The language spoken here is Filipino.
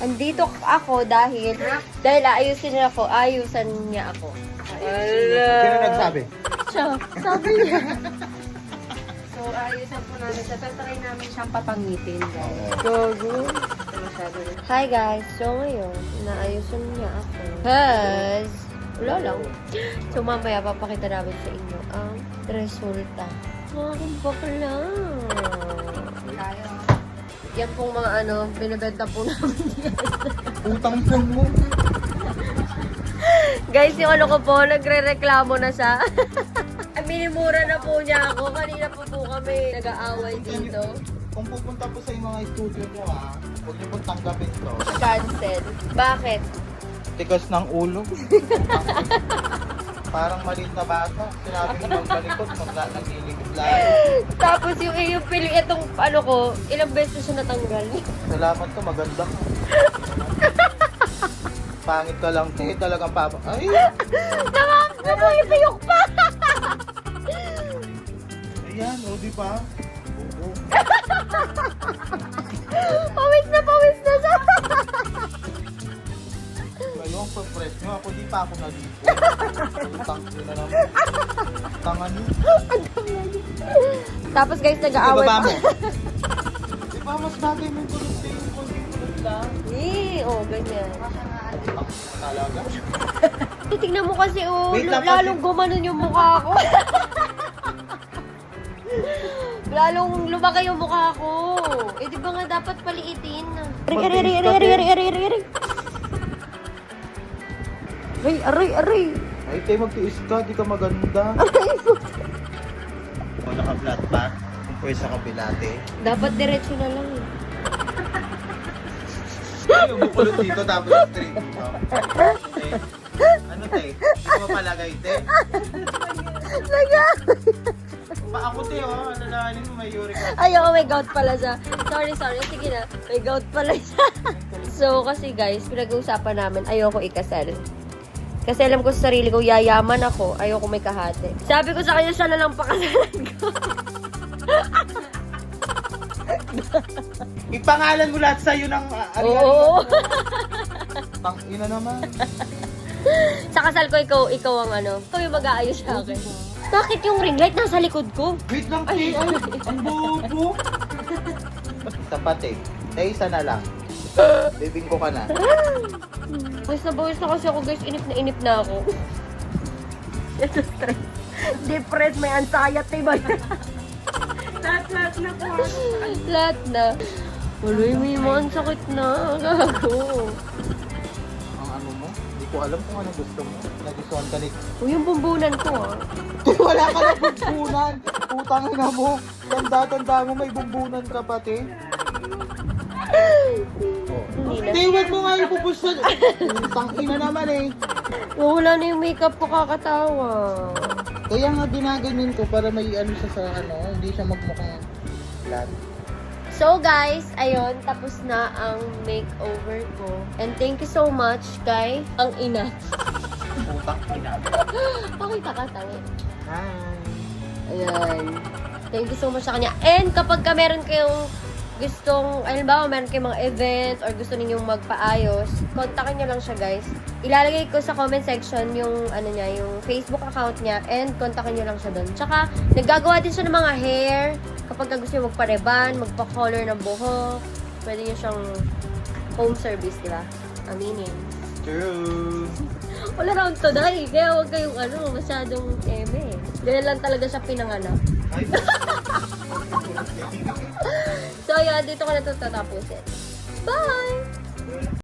Andito ako dahil ayusin niya ako. Sino nagsabi? Siya, sabi niya. So, ayusan po namin siya. Tatry namin siyang papangitin, guys. Gogo. Masyado rin. Hi guys, so ngayon, naayusan niya ako. Cause, wala lang. So mamaya, papakita namin sa inyo ang resulta. Mga bakla. Tayo. Yan pong mga binibenta po namin yan. Utang lang mo. Guys, yung ko po, nagre-reklamo na siya. Minimura na po niya ako. Kanina po kami nag-aaway dito. Kung pupunta po sa mga studio nyo huwag nyo pong tanggapin to. Cancel. Bakit? Tikas ng ulo. Parang maliit na bata. Sinabi nyo magbalikot, nagliligid lang. Tapos yung pili itong ko, ilang beses na siya natanggal. Salamat to, maganda ka. Pangit ka lang, talagang papa. Ay! Namumipiyok pa! Ayan, o di ba? Oo. Pawis na siya! Kayo ang pag-press nyo, ako di pa ako nalipo. Utang ko na naman. Tangan nyo. Tapos guys, nag-aaway Ibaba pa. mo. Di ba mas bagay mo kulot na yung kulot lang? Ganyan. Ako talaga. Titignan mo kasi, Wait lang, lalong gumanon yung mukha ko. Lalong lumaki yung mukha ko. Di ba nga dapat paliitin? Aray. Ay, tayo magtiis ka, di ka maganda. O, naka-flat pa. Kung pwede sa kabilate. Dapat diretso na lang. Ay, umukulot dito tapos straight dito. Ano, te? Hindi ko mapalagay, te. Ako, te, alalahanin mo, may uric acid. Ay, may gout pala siya. Sorry. Sige na. May gout pala siya. So, kasi guys, pinag-uusapan namin, ayoko ikasal. Kasi alam ko sa sarili ko, yayaman ako. Ayoko may kahati. Sabi ko sa kanya, siya na lang pakasalan ko. Ipangalan mo lahat sa'yo ng Oo. Tangina naman. Sa kasal ko, ikaw ang ikaw yung mag-aayos sa akin. Bakit yung ring light nasa likod ko? Wait lang, te. Ang bobo. Tapat, eh. Te, isa na lang. Bibing ko ka na. Bawis na kasi ako guys, inip na ako. Ito stress. Depressed, may anxiety ba? Lahat na po. Lahat na. Waloy, may mga sakit na. Gago. Ang ano mo? Hindi ko alam kung ano gusto mo. Nagustuhan ka ni... Yung bumbunan ko Wala ka na bumbunan. Putang ina mo. Tanda mo may bumbunan ka pati. Hindi na. Te, wag mo nga ipupusan. Putang ina naman eh. Wala na yung makeup ko kakatawa. Kaya nga ginaganyan ko para may ano siya sa hindi siya magmukhang flat. So guys, ayun, tapos na ang makeover ko. And thank you so much kay ang ina. Putang ina. Pakita ka, tangi. Hi. Ayan. Thank you so much sa kanya. And kapag ka meron kayong gustong, ba, meron kayong mga event or gusto ninyong magpaayos, kontakin nyo lang siya guys. Ilalagay ko sa comment section yung yung Facebook account niya and kontakin nyo lang siya doon. Tsaka, naggagawa din siya ng mga hair. Kapag gusto nyo magpa-reban, magpa-color ng buhok, pwede nyo siyang home service, di ba? Aminin. True. Wala round to die. Kaya huwag kayong masyadong eme. Ganyan lang talaga siya pinanganak. Ay. So, ayan, dito ko na ito tatapusin. Bye!